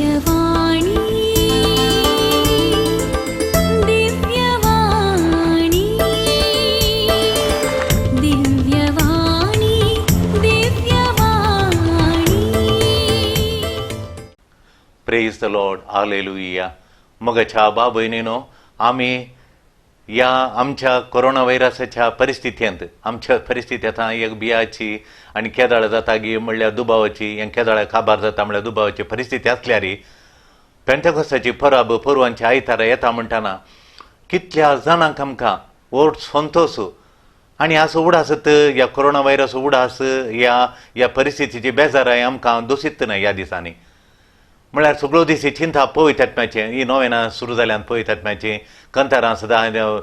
दिव्यवाणी दिव्यवाणी दिव्यवाणी दिव्यवाणी. Praise the lord, hallelujah. मगच्या बाबयनीनो, आम्ही या आमच्या कोरोना व्हायरसाच्या परिस्थितींत आमच्या परिस्थितींत एक बियाची आनी केदाळ जाता गी म्हणल्यार दुबावाची हें केदाळ्या काबार जाता म्हणल्यार दुबावाची परिस्थिती आसल्यार पेंटेकोस्ताची परब पुरवांची आयतारा येता म्हणटाना कितल्या जाणांक आमकां व्हड संतोश आनी असो उडासत ह्या कोरोना व्हायरस उडास ह्या परिस्थितीची बेजाराय आमकां दोशीत ना ह्या दिसांनी. म्हळ्यार सगळो दीस ही चिंता पळयत आत्म्याचें, ही नोवेनां सुरू जाल्यान पळयत आत्म्याचें, खंतारां सदां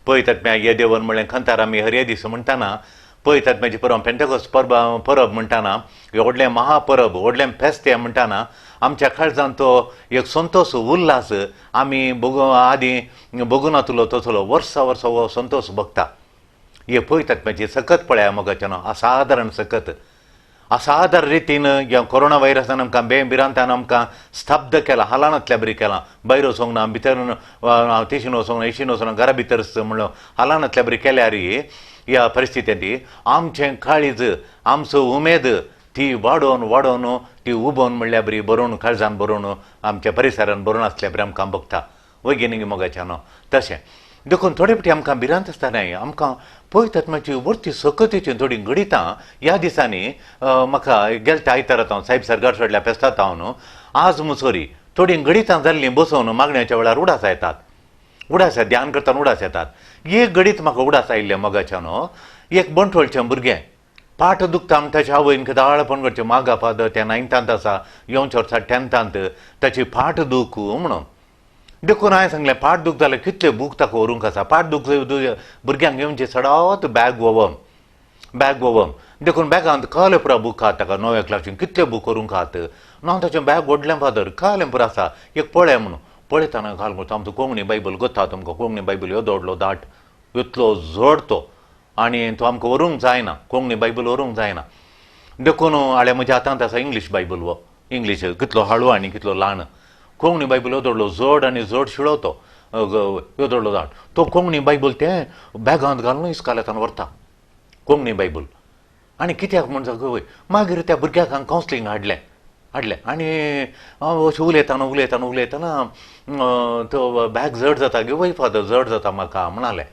पळयत आत्म्या हे देवन म्हणलें खंतार आमी हर दीस म्हणटाना पळयत आत्म्याची परब पेंटेकोस्त परब म्हणटाना व्हडलें महापरब व्हडलें फेस्त हें म्हणटाना आमच्या काळजांत तो एक संतोश उल्हास आमी आदीं बगून नातलो तसलो वर्सा वर्सा हो संतोश भोगता. हे पळयत आत्म्याची सकत पळया मोगाच्यान असाधारण सकत असाधारण रितीन ह्या कोरोना व्हायरसान आमकां बेभिरांतान आमकां स्तब्ध केलां, हालानांतल्या बरी केलां. भायर वचोंक ना, भितर तेशीन वचोंक ना, इशीन वचोंक ना, घरा भितर म्हणलो हालानांतल्या बरी केल्यार ह्या परिस्थितींत आमचें काळीज आमचो उमेद ती वाडोवन वाडोवन ती उबोवन म्हणल्यार बरी बरोवन काळजान बरोवन आमच्या परिसरान बरोवन आसल्या बरी आमकां भोगता. वैज्ञानीक मोगाच्यान तशें देखून थोडे फावटी आमकां भिरांत आसतना आमकां पळयतात मातशी वरती सकतीची थोडी गणितां ह्या दिसांनी म्हाका गेल्या आयतारात हांव साहेब सरकार सोडल्या फेस्तांत हांव न्हू आज मुसोरी थोडी गणितां जाल्लीं बसोवन मागण्याच्या वेळार उडास येतात. उडास ध्यान करतना उडास येतात. एक गणीत म्हाका उडास आयिल्लें मोगाच्यान एक बंटवळचें भुरगें पाठ दुखता आमी ताच्या आवयन दाळपण करचें मागा फादर तें 9th आसा, येवच्या वर्सा 10th ताची फाट दूख म्हणून देखून हांवें सांगलें फाट दूख जाल्यार कितले बूक ताका व्हरूंक आसा. फाट दूख भुरग्यांक घेवनचे सदांच बॅग वोवम देखून बॅगांत कळ्ळें पुरा बूक आहात ताका 9व्या क्लासीन कितले बूक व्हरूंक आहात. हांव ताचें बॅग व्हडलें फादर कळ्ळें पुरो आसा एक पळय म्हणून पळयतना घाल करता आमचो कोंकणी बायबल गोता तुमकां कोंकणी बायबल येदो व्हडलो दाट इतलो जड तो आनी तो आमकां व्हरूंक जायना कोंकणी बायबल व्हरूंक जायना. देखून हाळ्या म्हज्या हातांत आसा इंग्लीश बायबल वो इंग्लीश कितलो हाळू आनी कितलो ल्हान. कोंकणी बायबल येदो व्हडलो जड आनी जड शिळो तो येदो व्हडलो दाट तो कोंकणी बायबल तें बॅगांत घालून इस्कालेतान व्हरता कोंकणी बायबल. आनी कित्याक म्हणटा वय मागीर त्या भुरग्याक हांवें कावन्सिलींग हाडलें आनी अशें उलयतना तो बॅग जड जाता गे वय फादर जड जाता म्हाका म्हणालें.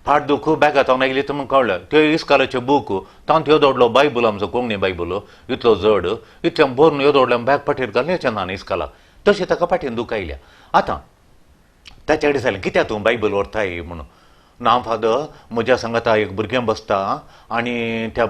फाट दूख बॅगांत हांव नागिल्ली तुमकां कळ्ळें ते इस्कालाचे बूक तांत येदो व्हडलो बायबल आमचो कोंकणी बायबल इतलो जड इतलें भरून येदो व्हडलें बॅग फाटीर घालचें ना न्ही इस्कालाक तशें ताका फाटीन दूख आयल्या. आतां ताचे कडेन जालें कित्याक तूं बायबल व्हरताय म्हणून ना फादर म्हज्या सांगाता एक भुरगें बसता आनी त्या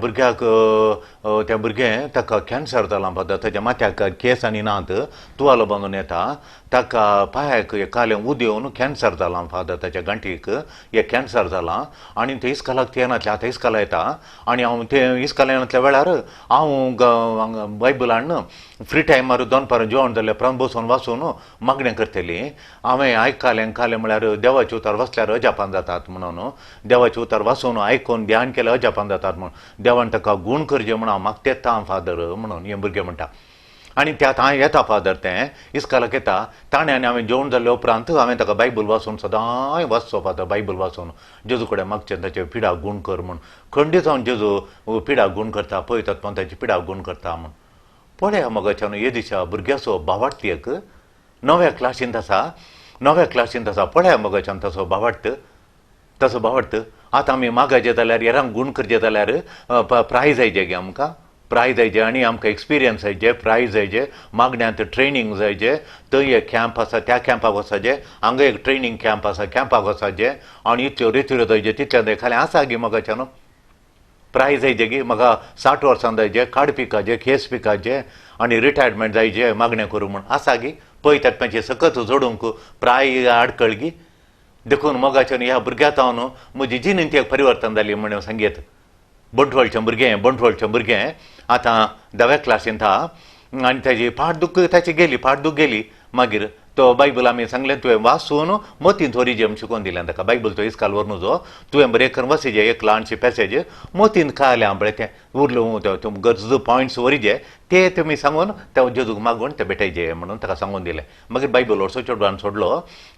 भुरगें ताका कॅन्सर जाला फादर ताच्या माथ्याक केस आनी नात तुवालो बांदून येता ताका पांयाक कालें उद येवन कॅन्सर जाला फादर ताच्या गांठीक एक कॅन्सर जाला आनी ते इस्कालाक येनातले आतां इस्काला येता आनी हांव ते इस्काला येनातल्या वेळार हांव बायबल हाडून फ्री टायमार दनपार जेवण जाल्यार उपरांत बसून वाचून मागणें करतलीं. हांवें आयकलें म्हळ्यार देवाचे उतार वाचल्यार अजापान जातात म्हणून देवाचे उतार वाचून आयकून ध्यान केलें अजापान जातात म्हणून देवान ताका गूण करचें म्हणून हांव मागता फादर म्हणून हें भुरगें म्हणटा. आनी त्यात हांव येता फादर तें इस्कालाक येता ताणें आनी हांवें जेवण जाल्ले उपरांत हांवें ताका बायबल वाचून सदांय वाचचो फादर बायबल वाचून जेजू कडेन मागचें ताचे पिडाक गूण कर म्हूण खंडीत हांव जेजू पिडाक गूण करता पळयतात पण ताची पिडाक गूण करता म्हूण. पळया मोगाच्यान हे दिसा भुरग्याचो भावार्थ एक 9व्या क्लासींत आसा पळया मोगाच्यान तसो भावार्थ आतां आमी मागचे जाल्यार हेरांक गूण करचे जाल्यार प्रायज जायचे गे आमकां प्रायज जायचे आनी आमकां एक्सपिरियन्स जायचे प्रायज जायचे मागण्यांत ट्रेनींग जायचे थंय एक कॅम्प आसा त्या कॅम्पाक वचचे हांगा एक ट्रेनींग कॅम्प आसा कॅम्पाक वचचे आनी इतल्यो रित्यो जायचे तितल्या खाली आसा गे मोगाच्यान प्रायज जायचे गे म्हाका 60 वर्सां जायचे काड पिकाचे केस पिकाचे आनी रिटायरमेंट जायचे मागणें करूं म्हूण आसा गे पळयतात मातशें सकत जोडूंक प्राय आडकळ गी. देखून मोगाच्यान ह्या भुरग्याक हांव म्हजी जिणेंत एक परिवर्तन जाली म्हणून सांगेत. बंटवळचें भुरगें आतां 10व्या क्लासींत आहा आनी ताची फाट दूख गेली मागीर तो बायबल आमी सांगलें तुवें वाचून मोतीन ओरिजिम शिकोवन दिलें ताका बायबल तो इस्काल व्हरून जो तुवें बरें करून वाचीचें एक ल्हानशी पॅसेज मोतीन खायलें हांव बरें तें उरलो गरजू पॉयंट्स वरीचे ते तुमी सांगून त्या जेजूक मागून ते भेटायचे म्हणून ताका सांगून दिलें. मागीर बायबल वर्सो चेडवान सोडलो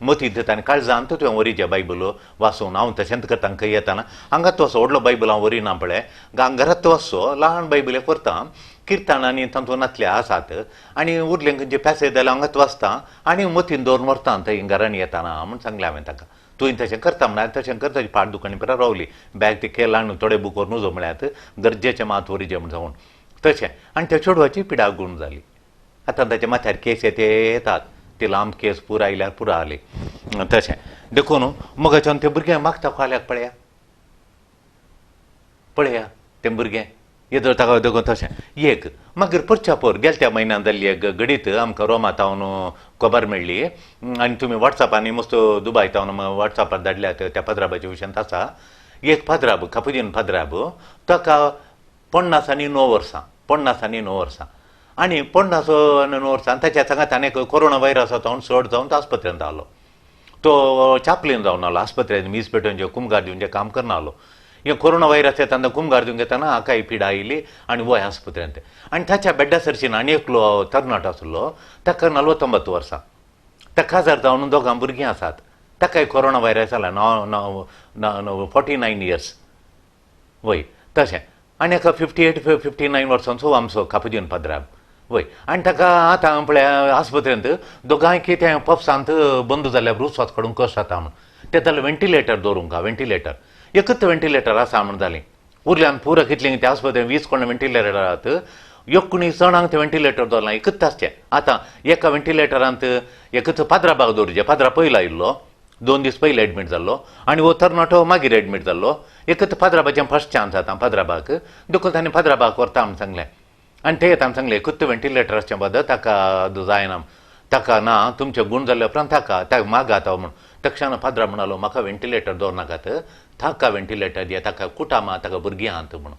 मतींत आनी काळजांत तुवें वरीचे बायबल वाचून हांव तशेंच करता खंय येताना हांगात वचो व्हडलो बायबल हांव वरिना पळय घरांत वचो ल्हान बायबल करता किर्तन आनी तातूंत नातले आसात आनी उरलें खंयचे पॅसेज जाल्यार हांगात वाचता आनी मतीन दवरून व्हरता थंय घरान येताना म्हूण सांगलें हांवें ताका. तुवें तशें करता म्हण तशें करता पाट दुकानी परत रावली बॅग ते केला आनी थोडे बुक व्हरून उजो म्हळ्यात गरजेचें मात वरीचें म्हण सांगून तशें आनी त्या चेडवाची पिडा गूण जाली. आतां ताच्या माथ्यार केस येतात ते लांब केस पुरो आयल्यार पुरो आले तशें देखून मगाच्यान तें भुरगें मागता कोल्याक पळया तें भुरगें येदो ताका देखून तशें एक मागीर परच्यापोर गेल्या म्हयन्यान जाल्ली एक घडीत आमकां रोमातावन खबर मेळ्ळी आनी तुमी वॉट्सॅपांनी मस्त दुबायतावन वॉट्सॅपार धाडल्यात त्या पद्राबाच्या विशयांत आसा एक पद्राब कापुजीन पद्राब ताका 50 आनी 9 वर्सां आनी 50 आनी 9 वर्सां ताच्या सांगात आनीक कोरोना व्हायरस जावन चड जावन तो आस्पत्रेंत आलो. तो चापलीन जावन आलो आस्पत्रेंत मीस पेटोवचे कुमगार दिवचे काम करना आलो. हे कोरोना व्हायरस येताना कुमगार दिवंक येताना हाकाय पिडा आयली आनी वय आस्पत्रेंत आनी ताच्या बेड्डा सरशीन आनी एकलो तरणाटो आसलो ताका 49 वर्सां ताका आजार जावन 2 भुरगीं आसात ताकाय कोरोना व्हायरस जाला 49 इयर्स वय तशें आनी एका 58-59 वर्सांचो आमचो कापुजीन पद्राब वय आनी ताका आतां पळय आस्पत्रेंत दोगांय कितें पप्सांत बंद जाल्यार रुस्वास काडूंक कश्ट जाता म्हूण तें जाल्यार वेंटिलेटर दवरूंक वेंटिलेटर एकच वेंटिलेटर आसा म्हूण जालें उरल्यान पुरो कितलें त्या आस्पत्रेंत 20 कोण वेंटिलेटर आहात 19 जाणांक तें वेंटिलेटर दवरलां एकच आसचें. आतां एका वेंटिलेटरांत एकच पद्राबाक दवरचें पद्रा पयलो आयिल्लो 2 दीस पयलीं एडमीट जाल्लो आनी हो तरणाटो मागीर एडमीट जाल्लो एकच पद्राबाचें फर्स्ट चान्स आतां पद्राबाक देखून ताणें पद्राबाक व्हरता म्हूण सांगलें आनी ते ताणें सांगलें एकच वेंटिलेटर आसचें बद्दल ताका जायना ताका ना तुमचें गूण जाल्ले उपरांत ताका मागात म्हूण तक्षण पद्रा म्हणालो म्हाका वेंटिलेटर दवरनाकात ताका वेंटिलेटर दिया ताका कुटामा ताका भुरगीं आहात म्हणून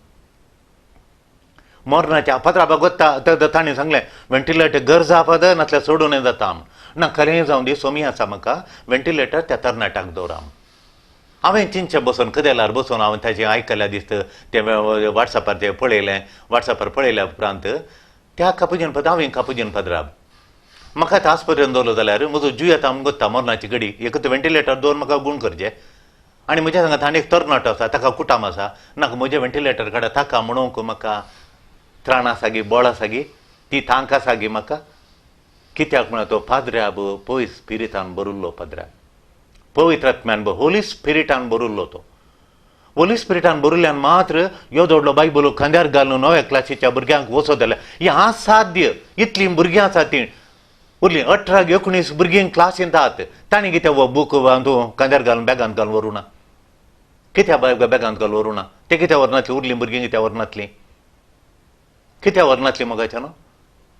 मोरनाच्या पद्राबाक वता ताणें सांगलें वेंटिलेटर गरज आहा पद नातल्यार सोडून जाता म्हूण ना खरें जावं दी सोमी आसा म्हाका वेंटिलेटर त्या तरणाट्याक दवरा म्हूण. हांवें चिंतचें बसून कदेलार बसून हांवें ताचें आयकल्यार दिसता तें वॉट्सॅपार तें पळयलें वॉट्सॅपार पळयल्या उपरांत त्या कापुजीन हांवें कापुजीन पद्राब म्हाका आतां आस्पत्रेंत दवरलो जाल्यार म्हजो जीव येता म्हूण गोत्ता मोरनाची घडी एकच वेंटिलेटर दवरून म्हाका गूण करचें आनी म्हज्या सांगात आनी एक तरणाटो आसा ताका कुटाम आसा नाका म्हजें वेंटिलेटर काडा ताका म्हणूंक म्हाका त्राण आसा गी बळ आसा गी ती थांक आसा गी म्हाका कित्याक म्हणून तो पद्राब पवित्र स्पिरितान बरुल्लो पद्राब पवित्र आत्म्यान होली स्पिरिटान बरुल्लो तो होली स्पिरिटान बरुल्ल्यान मात्र यो व्हडलो बायबल खांद्यार घालून 9व्या क्लासीच्या भुरग्यांक वचत जाल्यार हें असाध्य इतलीं भुरगीं आसा तीं उरलीं 18-19 भुरगीं क्लासींत आहात तांणी कितें हो बूक तूं खांद्यार घालून बॅगांत घालून व्हरूना कित्याक बॅगांत घालून व्हरूना ते कित्याक व्हरनातलीं उरलीं भुरगीं कित्याक व्हरनातलीं मगाच्या न्हू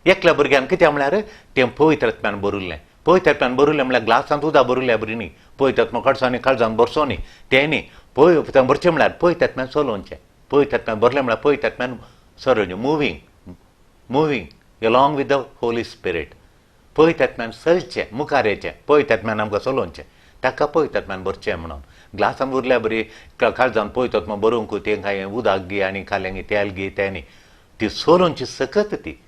एकल्या भुरग्यान कित्याक म्हळ्यार तें पवित्र आत्म्यान बरुल्लें पवित्र आत्म्यान बरुल्लें म्हळ्यार ग्लासांत उदक बरुल्ल्या बरी न्ही पवित्र आत्मा कडसांनी काळजांत भरसो न्ही तें न्ही पवित्र भरचें म्हळ्यार पवित्र आत्म्यान चलोवचें पवित्र आत्म्यान भरलें म्हळ्यार पवित्र आत्म्यान सरवचें moving along with the holy spirit पवित्र आत्म्यान चलचें मुखार येचें पवित्र आत्म्यान आमकां चलोवचें ताका पवित्र आत्म्यान भरचें म्हणून ग्लासान उरल्या बरी काळजांत पवित्र आत्मा बरोवंक तें कांय उदक गी आनी खालें गी तेल गी तें न्ही ती सोलोवची सकत ती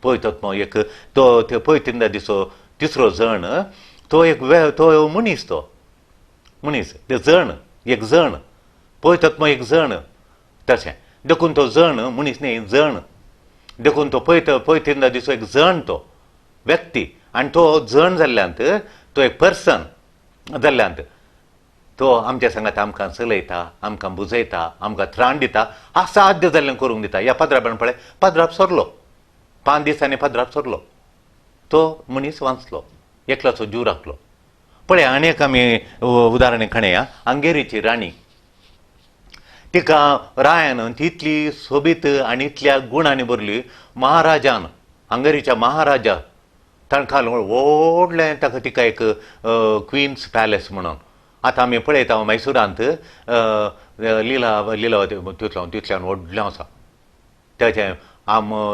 पवित्र आत्मा एक तो पवित्र दिसो तिसरो जण तो एक मनीस ते जण एक जण पवित्र आत्मा एक जण तशें देखून तो जण मनीस न्ही जण देखून तो पवित्र दिसो एक जण तो व्यक्ती आनी तो जण जाल्ल्यांत तो एक पर्सन जाल्ल्यांत तो आमच्या सांगात आमकां चलयता आमकां बुजयता आमकां त्राण दिता असाध्य जाल्लें करूंक दिता ह्या पद्राबान पळय पद्राब सरलो 5 दिसांनी पद्राब सरलो तो मनीस वाचलो एकल्याचो जीव राखलो पळय आनीक आमी उदाहरण खणया आंगेरीची राणी तिका रायान तितली सोबीत आनी इतल्या गुणांनी भरली महाराजान आंगेरीच्या महाराजा ताणकां व्हडलें ताका तिका एक क्विन्स पॅलेस म्हणून आतां आमी पळयता मैसुरांत लिलावती तितल्यान व्हडलें आसा तेचें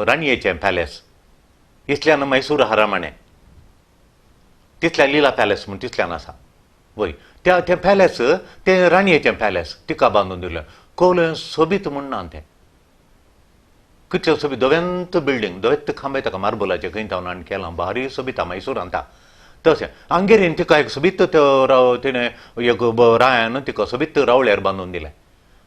राणयेचें पॅलेस इतल्यान मैसूर हारामाणें तितल्या लिला पॅलेस म्हूण तितल्यान आसा वय तें पॅलेस तें राणयेचें पॅलेस तिका बांदून दिलें कवलें सोबीत म्हूण ना तें कितें सोबीत दोवेंत बिल्डींग दोवेंत खांबे ताका मार्बलाचे खंय तावन आनी केलां भारी सोबीत मैसूरांत तशें आंगेरीन तिका एक सोबीत तिणें एक रायान तिका सोबीत रावळ्यार बांदून दिलें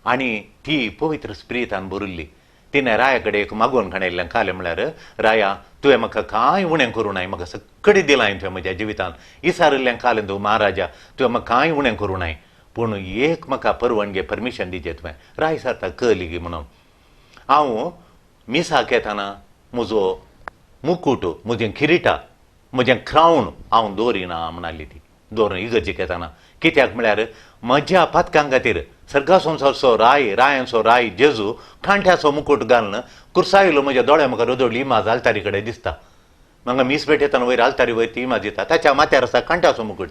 आनी ती पवित्र स्पिरितान भरिल्ली तिणें राया कडेन एक मागोवन खाणयल्लें खालें म्हळ्यार राया तुवें म्हाका कांय उणें करूं नाय म्हाका सगळें दिलां तुवें म्हज्या जिवितान इसारिल्लें खालें तूं महाराजा तुवें म्हाका कांय उणें करूं नाय पूण एक म्हाका परवानगी परमिशन दिचें तुवें राय सारता कळली गी म्हणून हांव मिसाक येताना म्हजो मुकूट म्हजें किरिटा म्हजें क्रावन हांव दवरिना म्हणली ती दवरून इगर्जेक येताना कित्याक म्हळ्यार म्हज्या पातकां खातीर सर्गासो रायांचो राय जेजू खांठ्याचो मुकूट घालून कुर्सायलो म्हज्या दोळ्या म्हाका रदोडली इमाज आल्तारी कडेन दिसता म्हाका मीस भेट येताना वयर आल्तारी वयर ती इमाज दिता ताच्या माथ्यार आसा खांठ्याचो मुकूट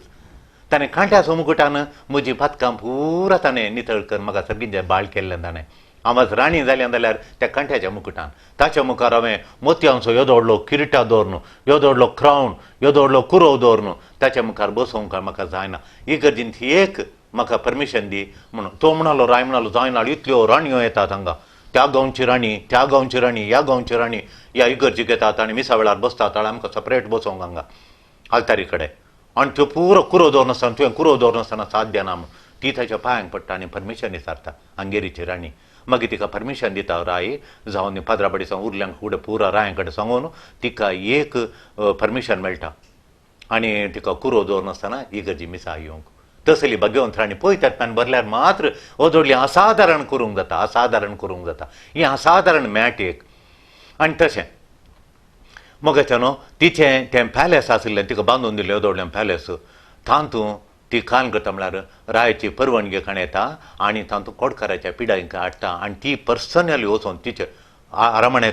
ताणें खांठ्याचो मुकुटान म्हजी पातकां पुरा ताणें नितळ कर म्हाका सगळें बाळ केल्लें ताणें हांव राणी जालें जाल्यार त्या खांठ्याच्या मुकुटान ताच्या मुखार हांवें मोतयांचो येदो व्हडलो किरिटा दवरन येदो व्हडलो क्रावन येदो व्हडलो कुरो दवरन ताच्या मुखार बसोवंक म्हाका जायना इगर्जीन ती एक म्हाका परमिशन दी म्हणून तो म्हणालो राय म्हणालो जायना इतल्यो राणयो येतात हांगा त्या गांवची राणी त्या गांवची राणी ह्या गांवची राणी ह्या इगर्जीक येतात आनी मिसा वेळार बसतात आनी आमकां सपरेट बसोवंक हांगा आल्तारी कडेन आनी त्यो पुरो कुरो दवरनासतना तुवें कुरो दवरनासतना साथ देना म्हूण ती ताच्या पांयांक पडटा आनी परमिशन विचारता आंगेरीची राणी मागीर तिका परमिशन दिता राय जावन पाद्राबडी सावन उरल्यांक फुडें पुरा राया कडेन सांगून तिका एक परमिशन मेळटा आनी तिका कुरो दवरनासतना इगर्जी मिसा येवंक तसली भगवंत राणी पळयतात भरल्यार मात्र ओदोडली असाधारण करूंक जाता ही असाधारण मॅट एक आनी तशें मोगाच्या न्हू तिचें तें पॅलेस आशिल्लें तिका बांदून दिल्लें ओदोडलें पॅलेस तातूंत ती खान करता म्हळ्यार रायाची परवानगी खाण येता आनी तातूंत कोडकाराच्या पिडांक हाडटा आनी ती पर्सनली वचून तिचे आरामणे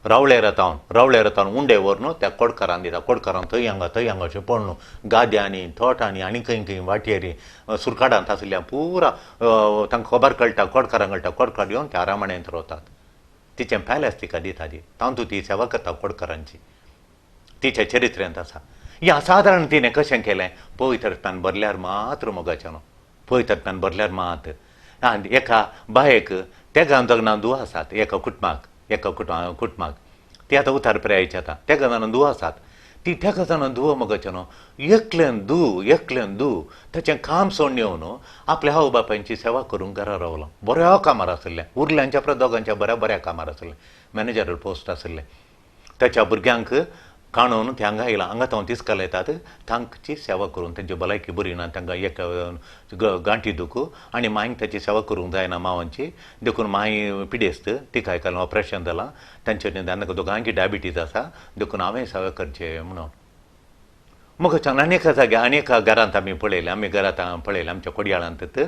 रावळ्यार येतावन उंडे व्हरून त्या कोडकारान दिता कोडकारान थंय हांगा अशें पडून गाद्यांनी थोटांनी आनी खंय वाटयेरी सुरकाडांत आशिल्ल्या पुरा तांकां खबर कळटा कोडकारांक कळटा कोडकार येवन त्या आरामणेंत रावतात तिचें पॅलेस तिका दिता ती तातूंत ती सेवा करता कोडकारांची तिच्या चरित्र्यांत आसा हें असाधारण तिणें कशें केलें पवित्रतान भरल्यार मात्र मोगाचें न्हू पवित्रतान भरल्यार मात आनी एका बायेक त्या गांवचो नांव दुवा आसात एका कुटुंबाक ती आतां उतार पिरायेची आतां तेका जाणां दुवा आसात ती तेका जाणां दुवा मोगाचें न्हू एकल्यान दू ताचें काम सोडून येवन आपल्या आवय बापायची सेवा करूंक घरा रावलो बऱ्या कामार आशिल्लें उरल्यांच्या दोगांच्या बऱ्या कामार आशिल्लें मॅनेजरल पोस्ट आशिल्लें ताच्या भुरग्यांक काणून ते हांगा येयला हांगा तांव तिस्काल येतात तांची सेवा करून तांची भलायकी बरी ना तांकां एक गांठी दुखू आनी मांयक ताची सेवा करूंक जायना मांवांची देखून मांय पिडेस्त तिका आयकलां ऑपरेशन जालां तांचे तांकां दोगांयकी डायबिटीज आसा देखून हांवें सेवा करचें म्हणून मग अनेक जाग्यार अनेक घरांत आमी घरांत पळयलें आमच्या कोडयाळांत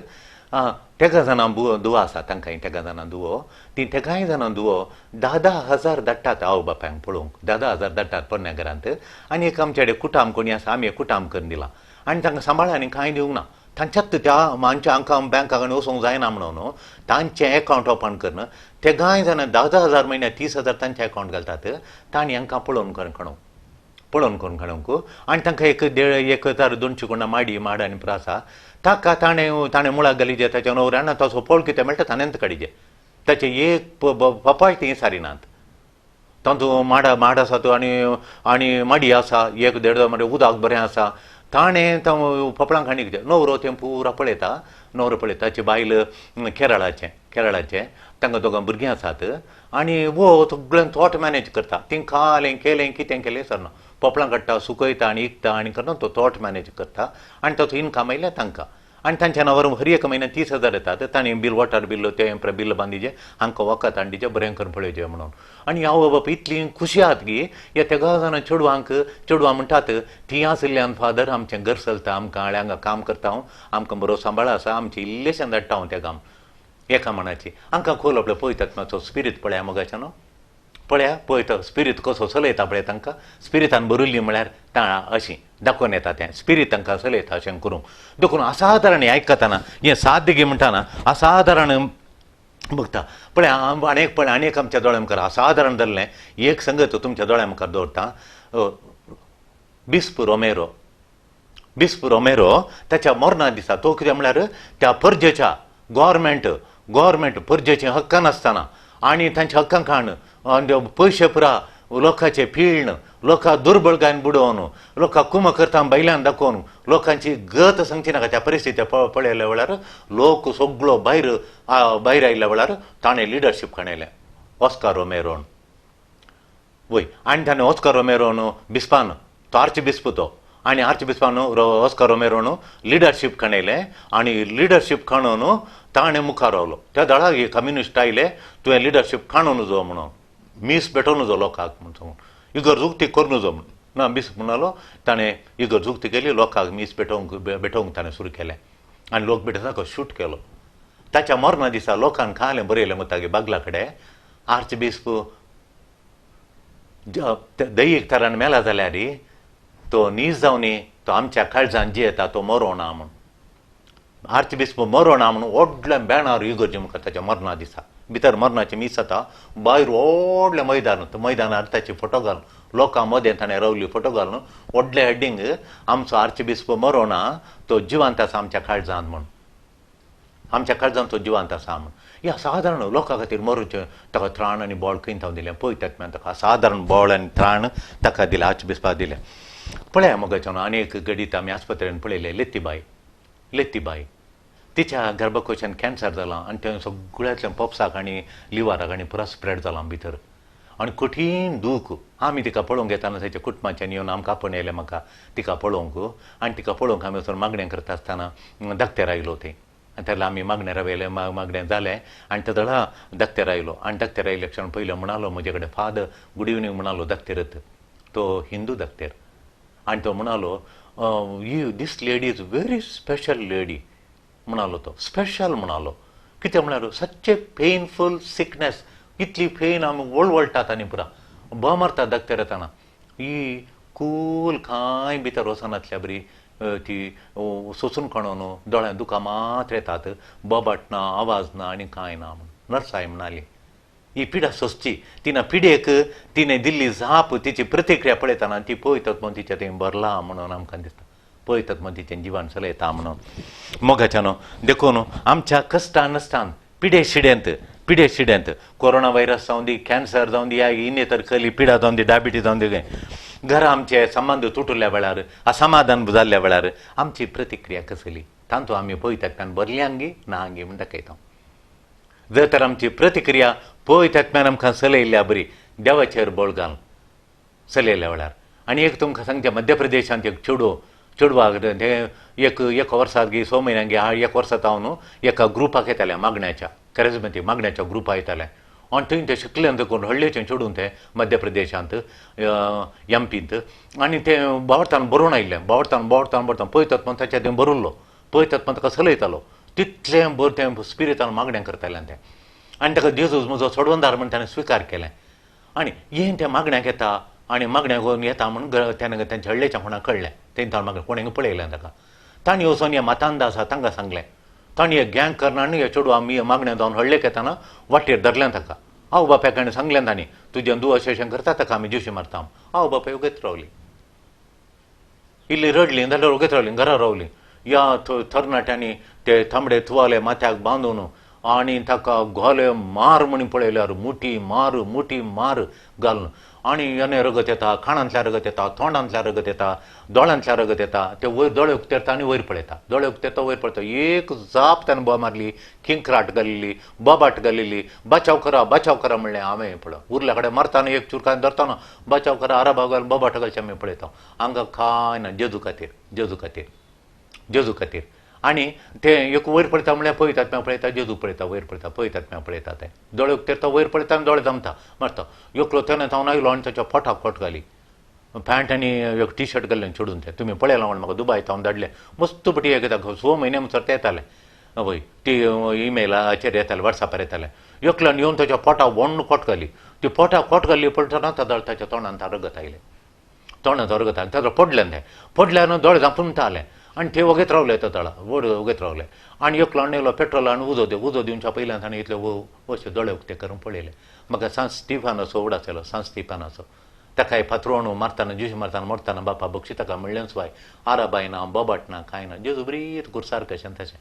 तेका जाणां दुवा आसा तांकांय तेका जाणां दुवो ती तेकाय जाणां दुवो 10,000 धाडटात आवय बापायक पळोवंक 10,000 धाडटात पोरण्या घरांत आनी एक आमचे कडेन कुटाम कोणी आसा आमी एक कुटाम करून दिला आनी तांकां सांबाळ आनी कांय दिवंक ना तांच्यात त्या आमच्या हांकां बँकाक वचोंक जायना म्हणून तांचें एकावंट ओपन करून ते गांय जाणां 10,000 म्हयन्याक 30,000 तांचे एकावंट घालतात तांणी हांकां पळोवन करून खाणूंक आनी तांकां एक 1,200 कोणा माड आनी प्रासा ताका ताणें मुळाक घाली जे ताच्या न्हवऱ्यान ताचो पळ कितें मेळटा ताणेंत काडीजे ताचे एक पपाय ती सारिनात तातूंत माड आसा तो आनी माडी आसा 1-1.5 म्हणजे उदक बरें आसा ताणें पपळांक आनी कितें न्हवरो तें पुरा पळयता ताची बायल केरळाचे तांकां दोगां भुरगीं आसात आनी वो सगळें तोट मॅनेज करता तीं केलें कितें केलें सरना पोपळां काडटा सुकयता आनी इकता आनी करून तो तोट मॅनेज करता आनी ताचो इनकम येयलें तांकां आनी तांच्या नांवार हर एक म्हयन्याक 30,000 येतात तांणी बील वॉटर बील तें बील बांदिचें हांकां वखद हाडिचें बरें करून पळयचें म्हणून आनी आवय बाप इतलीं खुशी आहात की ह्या तेगा जाणां चेडवां म्हणटात ती आशिल्ल्यान फादर आमचें घर चलता आमकां हांगा काम करता हांव आमकां बरो सांबाळ आसा आमचें इल्लेशें धाडटा हांव तेका एका मनाची हांकां खोल आपल्या पळयतात मातसो स्पिरीट पळया मोगाचें न्हू पळयता स्पिरीट कसो चलयता पळय तांकां स्पिरितान बरयल्ली म्हळ्यार तां अशीं दाखोवन येता तें स्पिरीट तांकां चलयता अशें करूंक देखून असाधारण हें आयकताना हें साध्य गे म्हणटाना असाधारण बघता पळय आनीक आमच्या दोळ्या मुखार असाधारण जाल्लें एक संगत तुमच्या दोळ्या मुखार दवरता बिस्प रोमेरो ताच्या मरणा दिसा तो कितें म्हळ्यार त्या पर्जेच्या गव्हर्मेंट पर्जेच्या हक्कान आसतना आनी तांच्या हक्कां खाण आणि पयशे पुरा लोकांचे फिळण, लोकां दुर्बळ गायन बुडोवन, लोकां कुम करता बैलांक दाखोवन, लोकांची गत सांगची नाका त्या परिस्थिती पळयल्या वेळार लोक सगळो भायर आयिल्ल्या वेळार ताणें लिडरशीप खाणयलें ऑस्कार रोमेरोन. वय आनी ताणें ऑस्कार रोमेरोन बिस्पान तो आर्च बिस्प तो, आनी आर्च बिस्पान ऑस्कार रोमेरोन लिडरशीप खाणयलें आनी लिडरशीप खाणून ताणें मुखार रावलो. त्या दाळा हे कम्युनिस्ट आयले तुवें लिडरशीप खाणून जो म्हणून मीस भेटोवन जो लोकांक म्हणून इगर जुक्ती करून जो म्हणून ना मीस म्हणलो ताणें इगर जुक्ती केली लोकांक मीस भेटोवंक ताणें सुरू केलें आनी लोक भेटता ताका शूट केलो. ताच्या मरणा दिसा लोकांक खालें बरयलें मतागे बागला कडेन आर्च बिस्प दैवीक तरान मेला जाल्यार तो नीज जावन तो आमच्या काळजान जियेता तो मरो ना म्हूण. आर्च बिस्प मरो ना म्हणून व्हडलें बॅनर इगर्जे मुखार ताच्या मरणा दिसा भितर मरणाचें मीस जाता भायर व्हडलें मैदानार ताचे फोटो घालून लोकां मदें ताणें रावली फोटो घालून व्हडलें हेडींग आमचो आर्च बिस्प मरो ना तो जिवंत आसा आमच्या काळजांत म्हूण, आमच्या काळजांत तो जिवंत आसा म्हूण. ह्या सादारण लोकां खातीर मरूचें ताका त्राण आनी बोळ खंय हांव दिलें पळयतात म्हण ताका सादारण बोळ आनी त्राण ताका दिलें आर्च बिस्पाक दिलें. पळया मोगाच्यान आनी एक गडीत आमी आस्पत्रेन पळयलें लेत्तीबाई तिच्या गर्भकोशान कॅन्सर जालां आनी तें सगळ्यांतल्या पॉप्साक आनी लिवराक आनी पुरा स्प्रेड जालां भितर आनी कठीण दूख. आमी तिका पळोवंक येताना तेच्या कुटुंबाच्यान येवन आमकां आपण येयलें म्हाका तिका पळोवंक आनी तिका पळोवंक आमी वचून मागणें करता आसतना धाकटेर आयलो थंय आनी तेन्ना आमी मागणें रावयलें मागणें जालें आनी ते दळा धाकटेर आयलो आनी धाकटेर आयल्या क्षण पयलें म्हणलो म्हजे कडेन फादर गूड इवनिंग म्हणलो धाकटेरत तो हिंदू धाकटेर आनी तो म्हणलो this lady is very special lady म्हणालो तो स्पेशल म्हणालो कितें म्हणालो सच्चे पेनफूल सिकनेस इतली पेन आमी वळवळटात आनी पुरा मारतात धाकटेर येताना ही कूल कांय भितर वचनातल्या बरी ती सोंसून काडून दोळ्यांत दुकां मात्र येतात बोबाट ना आवाज ना आनी कांय ना म्हूण नर्साय म्हणाली. ही पिडा सोंसची तिना पिडेक तिणें दिल्ली झाप तिची प्रतिक्रिया पळयतना ती पळयतात म्हणून तिच्या थंय भरला म्हणून आमकां दिसता पळयतात म्हणून तिचें जिवन चलयता म्हणून. मोगाच्यान देखून आमच्या कश्टान नसतान पिडे शिडेंत कोरोना व्हायरस जावन दी कॅन्सर जावन दी या इनेतर खली पिडा जावन दी डायबिटीज जावन दी घरा आमचे संबंध तुटल्या वेळार असमाधान जाल्ल्या वेळार आमची प्रतिक्रिया कसली तांतू आमी पळयतात त्यान बरली आंगी ना आंगी म्हण दाखयता. जर तर आमची प्रतिक्रिया पळयतात मेन आमकां चलयल्या बरी देवाचेर बळ घालून चलयल्या वेळार. आनी एक तुमकां सांगचें मध्य प्रदेशांत एक चेडवाक एक वर्साक 6 म्हयन्यांक एक वर्सात हांव एका ग्रुपाक येतालें मागण्याच्या कॅरिझमॅटीक मागण्याच्या ग्रुपाक येतालें आनी थंय ते शिकलें देखून हळ्ळेचें चेडून तें मध्य प्रदेशांत एमपींत आनी तें बावडतान बरोवन आयिल्लें बावडतान पळयतात म्हण ताच्या थंय बरोवलो पळयतात म्हण ताका चलयतालो तितलें बरें तें स्पिरितान मागणें करतालें तें आनी ताका जेजूस म्हजो सोडवणदार म्हण ताणें स्विकार केलें. आनी हें तें मागण्याक येता आनी मागण्याक येता म्हणून तेणें तेंच्या हळ्ळेच्या कोणाक कळलें तें ताणें मागणें कोणें पळयलें ताका ताणें वचून हे मातांदा आसा तांकां सांगलें. ताणें एक गँग करना हे चेडूं आमी मागणें जावन हळ्ळेक येताना वाटेर धरलें ताका. आवय बापायकाणें सांगलें ताणें तुजें तूं अशें करता ताका आमी दिवशी मारता. आवय बापाय उगयत रावली इल्ली रडलीं जाल्यार उगयत रावलीं घरा रावलीं. या तरणाट्यांनी ते थांबडे तुवाले माथ्याक बांदून आनी ताका घोले मार म्हणून पळयल्यार मुठी मार घालून आनी येणे रगत येता खाणांतल्या रगत येता तोंडांतल्या रगत येता दोळ्यांतल्या रगत येता ते वयर दोळे उक्तेरता आनी वयर पळयता दोळे उक्तेरता वयर पळयता एक जाप ताणें बोवा मारली किंकराट घालिल्ली बोबाट घालिल्ली बचाव करा म्हणलें हांवें पळय उरल्या कडेन मारतना एक चुरकान धरतना बचाव करा आराबाव घाल बोबाट घालचें आमी पळयता हांगा कांय ना जेजू खातीर आनी ते एक वयर पळयता म्हळ्यार पळयतात जेजू पळयता वयर पळयता ते दोळे उक्तेरता वयर पळयता आनी दोळे जमता मारता एकलो तेन्ना हांव आयलो आनी ताच्या पोटाक कोट घाली पॅन्ट आनी एक टी शर्ट घाल्लें चेडून तें तुमी पळयलां म्हण म्हाका दुबाय हांव धाडलें मस्त पटी एक येता 6 म्हयने म्हणसर ते येतालें हय ती इमेलाचेर येतालें वॉट्सॅपार येतालें एकल्यान येवन ताच्या पोटाक व्हडलो कोट घाली ती पोटाक कोट घाल्ली पळयतना ताच्या तोंडांत रगत आयलें ताजो पडल्यान दोळे धांपून आलें आनी ते वगत रावले तळा वगत रावले आनी एकलो आनी पेट्रोल आनी उजो दिवच्या पयल्यान ताणें इतले अशे दोळे उक्ते करून पळयले. म्हाका सांत स्टिफानाचो उडासलो सांत स्टिफानाचो ताकाय फातरोवण मारतना जुशी मारतना मरतना बापा बक्षी ताका म्हणलें स्वाय आराबाय ना बोबाट ना कांय ना जेजू बरी कुरसार कशें तशें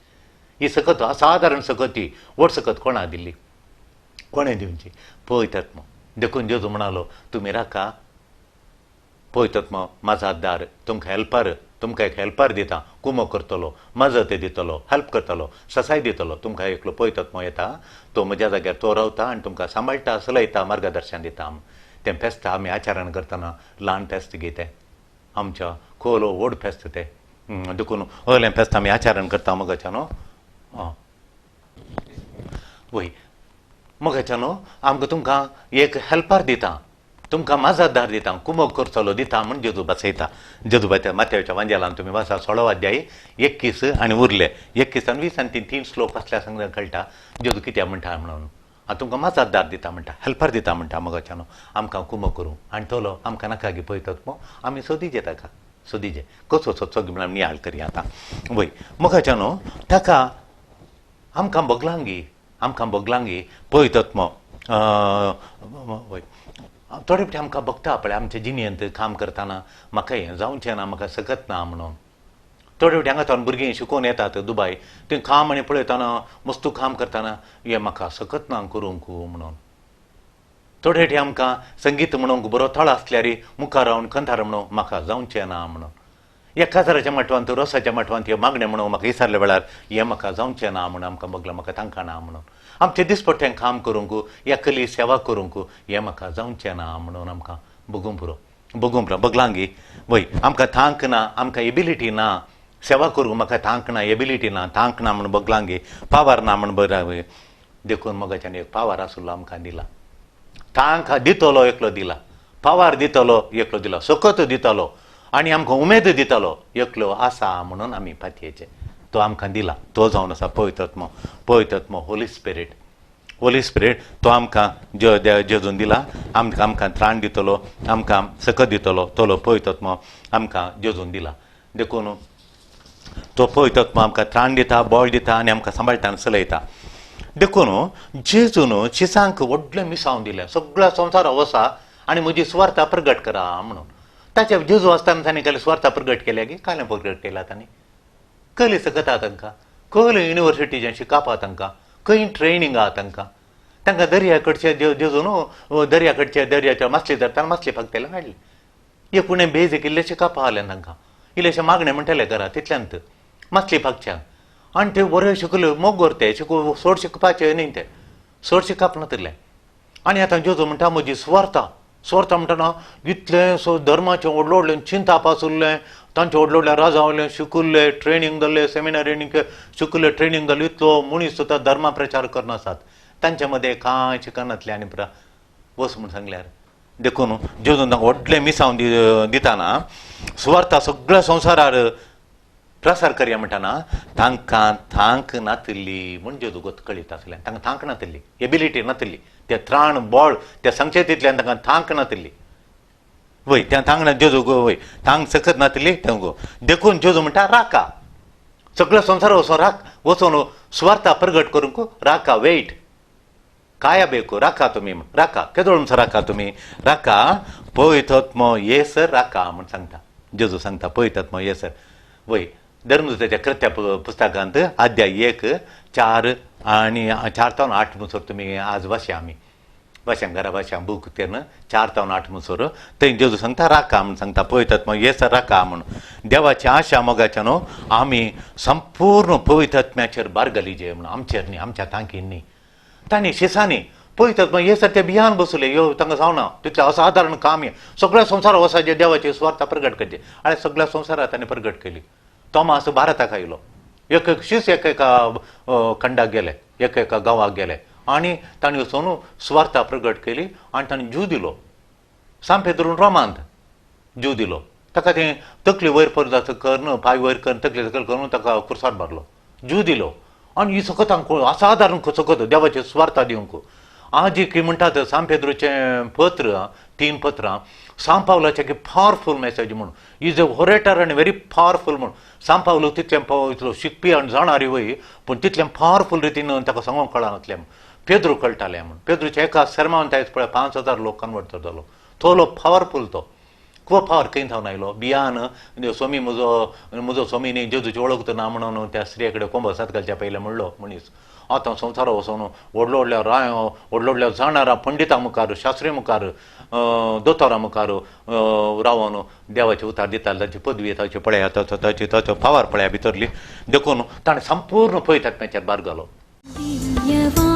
ही सकत असाधारण सकत ही व्हड सकत कोणा दिल्ली कोणें दिवची पळयतात देखून जेजू म्हणालो तुम्ही राका पळयतात मग माझा दार तुमकां हेल्पर तुमकां एक हेल्पर दिता कुमो करतलो मजत दितलो हेल्प करतलो ससाय दितलो तुमकां एकलो पळयतात मग येता तो म्हज्या जाग्यार तो रावता आनी तुमकां सांबाळटा चलयता मार्गदर्शन दिता तें फेस्त आमी आचरण करतना ल्हान फेस्त गे तें आमच्या खोलो व्हड फेस्त तें देखून व्हडलें फेस्त आमी आचरण करता मगाच्या न्हू वय मगाच्या न्हू आमकां तुमकां एक हेल्पर दिता तुमकां माजतदार दिता कुमो करतलो दिता म्हूण जेजू बसयता जेजू माथ्याच्या वांजेलान तुमी वाचा 16 अध्याय 21 आनी उरले 21 आनी 20 आनी 3 श्लोक वाचल्या सांगता कळटा जेजू कित्याक म्हणटा म्हणून तुमकां माजतदार दिता म्हणटा हेल्पर दिता म्हणटा मगाच्यान आमकां कुमो करूं आनी तोलो आमकां नाका गे पळयतात मो आमी सोदीचे ताका सोदीचे कसो सोदचो म्हण नियाळ करी आतां वय मगाच्यान ताका आमकां बोगलांगी पळयतात मो वय थोडे फावटी आमकां बगता पळय आमच्या जिणेंत काम करतना म्हाका हें जावचें ना म्हाका सकत ना म्हणून थोडे फावटी हांगाच्यान भुरगीं शिकून येतात दुबय थंय काम आनी पळयतना मस्तू काम करतना हें म्हाका सकत ना करूंक म्हणून थोडे फावटी आमकां संगीत म्हणूंक बरो थळ आसल्यार मुखार रावन कंठार म्हणून म्हाका जावचें ना म्हणून ह्या काजाराच्या मटवांत रोसाच्या मटवांत हे मागणें म्हणून म्हाका विचारल्या वेळार हें म्हाका जावचें ना म्हणून आमकां बगलां म्हाका तांकां ना म्हणून आमचें दिसपट्टें काम करूंक ह्या कली सेवा करूंक हें म्हाका जावचें ना म्हणून आमकां बगूंक पुरो बगलांगी वय आमकां थांक ना आमकां एबिलिटी ना सेवा करूंक म्हाका थांक ना एबिलिटी ना थांक ना म्हण बगलांगी पावर ना म्हण बरें देखून मगाच्यान एक पावर आसलो आमकां दिला थांक दितलो एकलो दिला पावर दितलो एकलो दिला सकत दितलो आनी आमकां उमेद दितलो एकलो आसा म्हणून आमी पातयेचे तो आमकां दिला तो जावन आसा पळयतात मो होली स्पिरीट तो आमकां जेजून दिला आमकां त्राण दितलो आमकां सकत दितलो तोलो पळयतात मो आमकां जेजून दिला देखून तो पळयतात मो आमकां त्राण दिता बळ दिता आनी आमकां सांबाळटा आनी चलयता देखून जेजून शिसांक व्हडलें मिसांव दिलें सगळ्या संवसारा वसा आनी म्हजी स्वार्था प्रगट करा म्हणून ताच्या जेजू आसतना ताणें केलें स्वार्था प्रगट केल्या गे कांय प्रगट केला तांणी खंय सकता तांकां खंय युनिवर्सिटीचें शिकापा तांकां खंय ट्रेनींग आहा तांकां दर्या कडचे जेजू न्हू दर्या कडचे दर्याच्या मासली धरतना मासली फकतेले मेळ्ळे एकूण बेजीक इल्लें शिकापा आहलें तांकां इल्लेशें मागणें म्हणटलें घरा तितल्यांत मासली फाकच्यान आनी ते बरे शिकले मोग ते चड शिकपाचे न्ही ते चड शिकप नातलें आनी आतां जेजू म्हणटा म्हजी स्वार्था म्हणटना इतलें धर्माचें व्हडलें चिंता पासुल्लें तांचे व्हडले राजा वयलें शिकुल्ले ट्रेनींग जाल्ले सेमिनारींनी शिकुल्ले ट्रेनींग जाल्ले इतलो मनीस सुद्दां धर्मा प्रचार करनासात तांचे मदें कांय शिकनातले आनी पुरा वस म्हूण सांगल्यार देखून जेजून तांकां व्हडलें मिसांव दितना सुवार्था सगळ्या संवसारार प्रसार करया म्हणटना तांकां थांक नातली म्हूण जेजू कळीत आसलें तांकां थांक नातली एबिलिटी नातली तें त्राण बळ त्या संक्षेतींतल्यान तांकां थांक नातली वय त्या थांगणा जेजू गो वय थांग सकत नातली तें गो देखून जेजू म्हणटा राका सगळ्या संवसार वचून स्वार्था प्रगट करूंक राका वेट काया बेको राका तुमी राका केदोळ म्हणसर राका तुमी राका पळयतात मो येसर राका म्हण सांगता जेजू सांगता पळयतात मो येसर वय धर्मदूताच्या कृत्या पुस्तकांत अध्याय 1 4 आनी 4 ते 8 म्हणसर तुमी आज वाचया आमी वाचया घरा वाचया बूक तेन्ना 4 ते 8 म्हणसर थंय जेजू सांगता राका म्हण सांगता पळयतात मग येसर राका म्हण देवाची आशा मोगाच्यान आमी संपूर्ण पवित्रात्म्याचेर बार घालिजे म्हण आमचेर न्ही आमच्या तांकीन न्ही तांणी शिसांनी पळयतात मग येसर ते भियान बसले यो तांकां जावना तितलें असाधारण काम हे सगळ्या संवसार वसाचे देवाची स्वार्था प्रगट करचे आनी सगळ्या संवसारात ताणें प्रगट केली तोमास भारताक आयलो एक शीस एका खंडाक गेले एका गांवाक गेले आनी ताणें वचून स्वार्था प्रगट केली आनी ताणें जीव दिलो सान पेद्रून रोमांत जीव दिलो ताका तें तकली वयर परत करन पांय वयर कर तकली सकयल करून ताका कुर्सार मारलो जीव दिलो आनी ही सकत असाधारण सकत देवाचे स्वार्था दिवंक आज एक म्हणटात सान पेद्रूचें पत्र 3 पत्रां सान पावलाचें की पावरफूल मेसेज म्हणून इज अ ओरेटर आनी व्हेरी पावरफूल म्हणून सान पावलो तितलें शिकपी आनी जाणारी वय पूण तितलें पावरफूल रितीन ताका सांगूंक कळनासलें पेद्रू कळटालें म्हूण पेद्रूच्या एका सर्मांत आयज पळय 5,000 लोक कन्वर्ट जालो तोलो पावरफूल तो खूप फावर खंय थावन आयलो बियान स्वामी म्हजो स्वामी न्ही जेजूची वळखतो ना म्हणून त्या स्त्रिये कडेन कोंबसात घालच्या पयलें म्हणलो मनीस आतां संवसारा वचोन व्हडल्या व्हडल्या व्हडल्या जाणाऱ्या पंडितां मुखार शास्त्री मुखार दोतोरां मुखार रावन देवाचे उतार दिताले ताची पदवी ताची पळया ताचो फावर पळया भितरली देखून ताणें संपूर्ण पळयतात तांचेर भार घालो. दिव्यवाणी